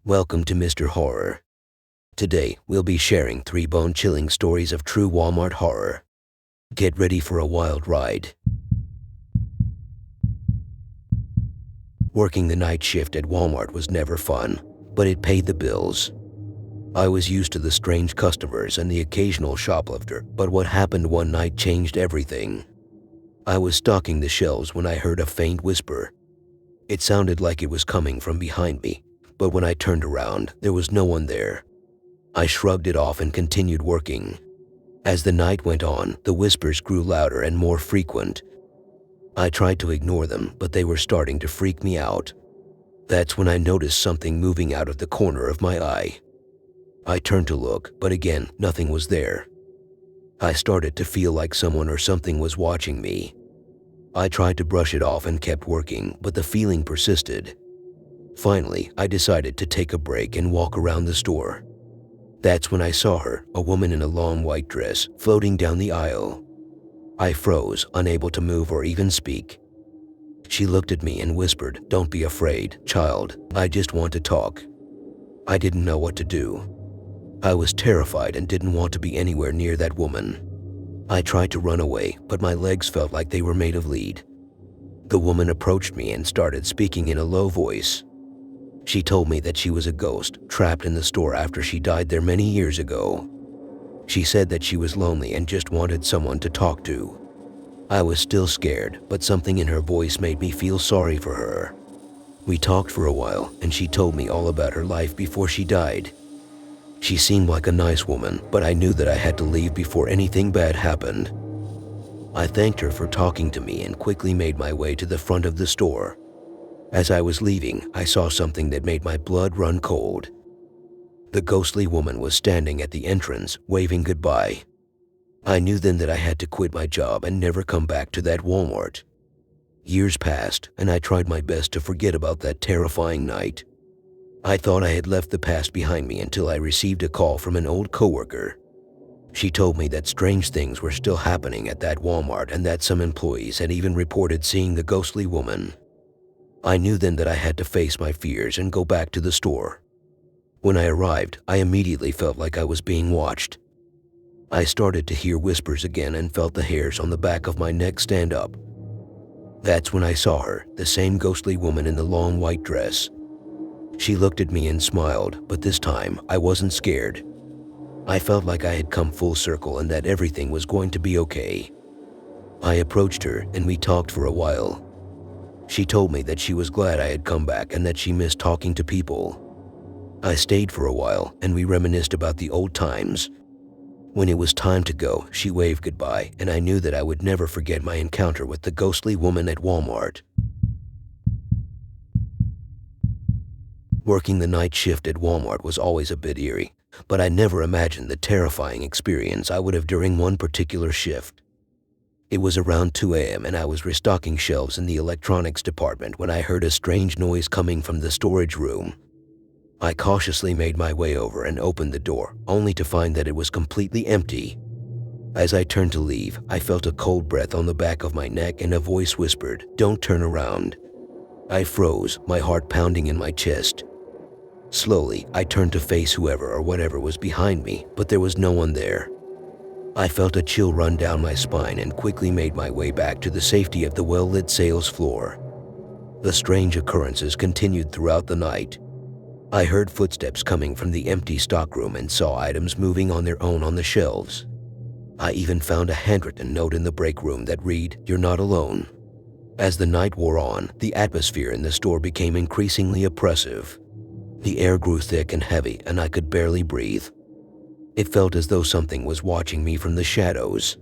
Welcome to Mr. Horror. Today, we'll be sharing 3 bone-chilling stories of true Walmart horror. Get ready for a wild ride. Working the night shift at Walmart was never fun, but it paid the bills. I was used to the strange customers and the occasional shoplifter, but what happened one night changed everything. I was stocking the shelves when I heard a faint whisper. It sounded like it was coming from behind me, but when I turned around, there was no one there. I shrugged it off and continued working. As the night went on, the whispers grew louder and more frequent. I tried to ignore them, but they were starting to freak me out. That's when I noticed something moving out of the corner of my eye. I turned to look, but again, nothing was there. I started to feel like someone or something was watching me. I tried to brush it off and kept working, but the feeling persisted. Finally, I decided to take a break and walk around the store. That's when I saw her, a woman in a long white dress, floating down the aisle. I froze, unable to move or even speak. She looked at me and whispered, "Don't be afraid, child. I just want to talk." I didn't know what to do. I was terrified and didn't want to be anywhere near that woman. I tried to run away, but my legs felt like they were made of lead. The woman approached me and started speaking in a low voice. She told me that she was a ghost, trapped in the store after she died there many years ago. She said that she was lonely and just wanted someone to talk to. I was still scared, but something in her voice made me feel sorry for her. We talked for a while, and she told me all about her life before she died. She seemed like a nice woman, but I knew that I had to leave before anything bad happened. I thanked her for talking to me and quickly made my way to the front of the store. As I was leaving, I saw something that made my blood run cold. The ghostly woman was standing at the entrance, waving goodbye. I knew then that I had to quit my job and never come back to that Walmart. Years passed, and I tried my best to forget about that terrifying night. I thought I had left the past behind me until I received a call from an old coworker. She told me that strange things were still happening at that Walmart and that some employees had even reported seeing the ghostly woman. I knew then that I had to face my fears and go back to the store. When I arrived, I immediately felt like I was being watched. I started to hear whispers again and felt the hairs on the back of my neck stand up. That's when I saw her, the same ghostly woman in the long white dress. She looked at me and smiled, but this time I wasn't scared. I felt like I had come full circle and that everything was going to be okay. I approached her and we talked for a while. She told me that she was glad I had come back and that she missed talking to people. I stayed for a while and we reminisced about the old times. When it was time to go, she waved goodbye and I knew that I would never forget my encounter with the ghostly woman at Walmart. Working the night shift at Walmart was always a bit eerie, but I never imagined the terrifying experience I would have during one particular shift. It was around 2 a.m. and I was restocking shelves in the electronics department when I heard a strange noise coming from the storage room. I cautiously made my way over and opened the door, only to find that it was completely empty. As I turned to leave, I felt a cold breath on the back of my neck and a voice whispered, "Don't turn around." I froze, my heart pounding in my chest. Slowly, I turned to face whoever or whatever was behind me, but there was no one there. I felt a chill run down my spine and quickly made my way back to the safety of the well-lit sales floor. The strange occurrences continued throughout the night. I heard footsteps coming from the empty stockroom and saw items moving on their own on the shelves. I even found a handwritten note in the break room that read, "You're not alone." As the night wore on, the atmosphere in the store became increasingly oppressive. The air grew thick and heavy and I could barely breathe. It felt as though something was watching me from the shadows.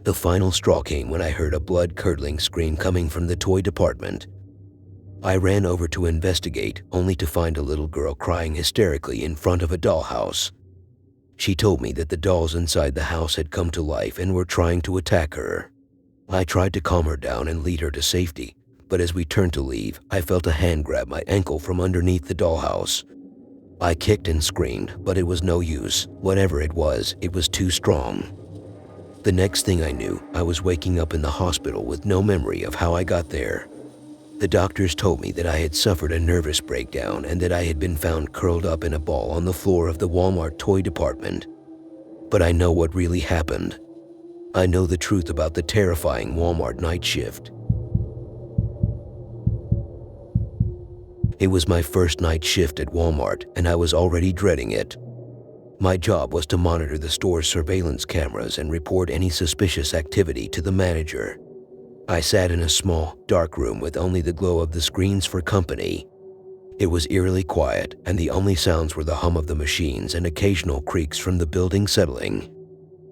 The final straw came when I heard a blood-curdling scream coming from the toy department. I ran over to investigate, only to find a little girl crying hysterically in front of a dollhouse. She told me that the dolls inside the house had come to life and were trying to attack her. I tried to calm her down and lead her to safety, but as we turned to leave, I felt a hand grab my ankle from underneath the dollhouse. I kicked and screamed, but it was no use. Whatever it was too strong. The next thing I knew, I was waking up in the hospital with no memory of how I got there. The doctors told me that I had suffered a nervous breakdown and that I had been found curled up in a ball on the floor of the Walmart toy department. But I know what really happened. I know the truth about the terrifying Walmart night shift. It was my first night shift at Walmart, and I was already dreading it. My job was to monitor the store's surveillance cameras and report any suspicious activity to the manager. I sat in a small, dark room with only the glow of the screens for company. It was eerily quiet, and the only sounds were the hum of the machines and occasional creaks from the building settling.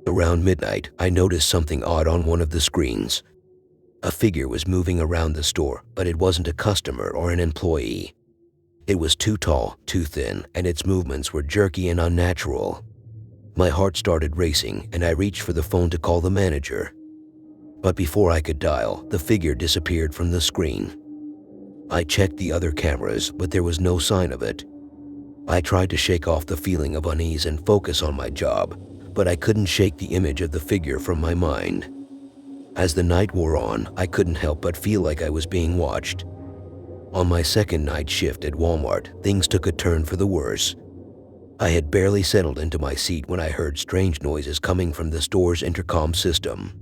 Around midnight, I noticed something odd on one of the screens. A figure was moving around the store, but it wasn't a customer or an employee. It was too tall, too thin, and its movements were jerky and unnatural. My heart started racing, and I reached for the phone to call the manager. But before I could dial, the figure disappeared from the screen. I checked the other cameras, but there was no sign of it. I tried to shake off the feeling of unease and focus on my job, but I couldn't shake the image of the figure from my mind. As the night wore on, I couldn't help but feel like I was being watched. On my second night shift at Walmart, things took a turn for the worse. I had barely settled into my seat when I heard strange noises coming from the store's intercom system.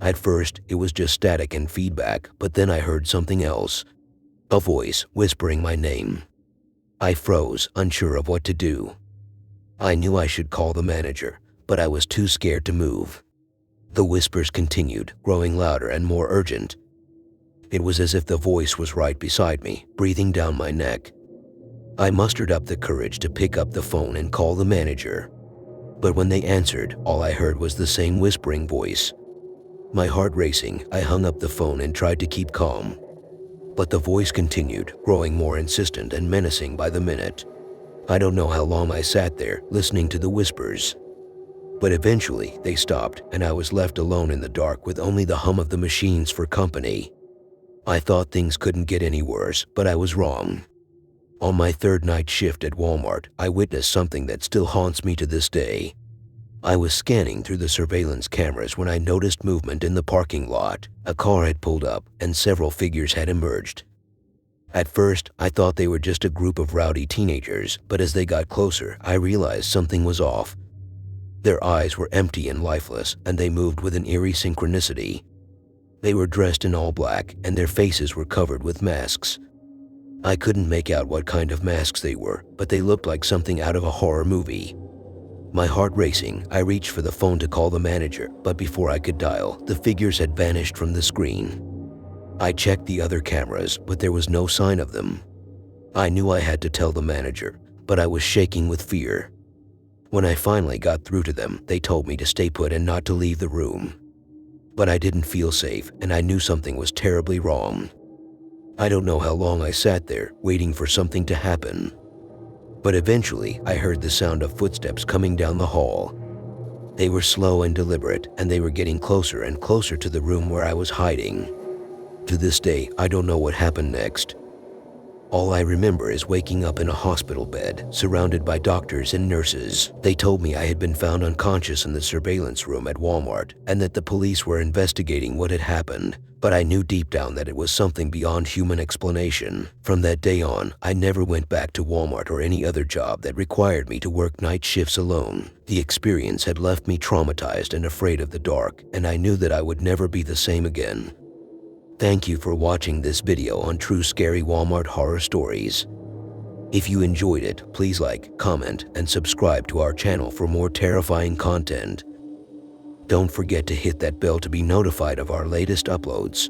At first, it was just static and feedback, but then I heard something else. A voice whispering my name. I froze, unsure of what to do. I knew I should call the manager, but I was too scared to move. The whispers continued, growing louder and more urgent. It was as if the voice was right beside me, breathing down my neck. I mustered up the courage to pick up the phone and call the manager. But when they answered, all I heard was the same whispering voice. My heart racing, I hung up the phone and tried to keep calm. But the voice continued, growing more insistent and menacing by the minute. I don't know how long I sat there, listening to the whispers. But eventually, they stopped, and I was left alone in the dark with only the hum of the machines for company. I thought things couldn't get any worse, but I was wrong. On my third night shift at Walmart, I witnessed something that still haunts me to this day. I was scanning through the surveillance cameras when I noticed movement in the parking lot. A car had pulled up, and several figures had emerged. At first, I thought they were just a group of rowdy teenagers, but as they got closer, I realized something was off. Their eyes were empty and lifeless, and they moved with an eerie synchronicity. They were dressed in all black, and their faces were covered with masks. I couldn't make out what kind of masks they were, but they looked like something out of a horror movie. My heart racing, I reached for the phone to call the manager, but before I could dial, the figures had vanished from the screen. I checked the other cameras, but there was no sign of them. I knew I had to tell the manager, but I was shaking with fear. When I finally got through to them, they told me to stay put and not to leave the room. But I didn't feel safe, and I knew something was terribly wrong. I don't know how long I sat there, waiting for something to happen. But eventually, I heard the sound of footsteps coming down the hall. They were slow and deliberate, and they were getting closer and closer to the room where I was hiding. To this day, I don't know what happened next. All I remember is waking up in a hospital bed, surrounded by doctors and nurses. They told me I had been found unconscious in the surveillance room at Walmart, and that the police were investigating what had happened. But I knew deep down that it was something beyond human explanation. From that day on, I never went back to Walmart or any other job that required me to work night shifts alone. The experience had left me traumatized and afraid of the dark, and I knew that I would never be the same again. Thank you for watching this video on true scary Walmart horror stories. If you enjoyed it, please like, comment, and subscribe to our channel for more terrifying content. Don't forget to hit that bell to be notified of our latest uploads.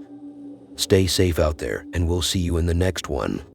Stay safe out there, and we'll see you in the next one.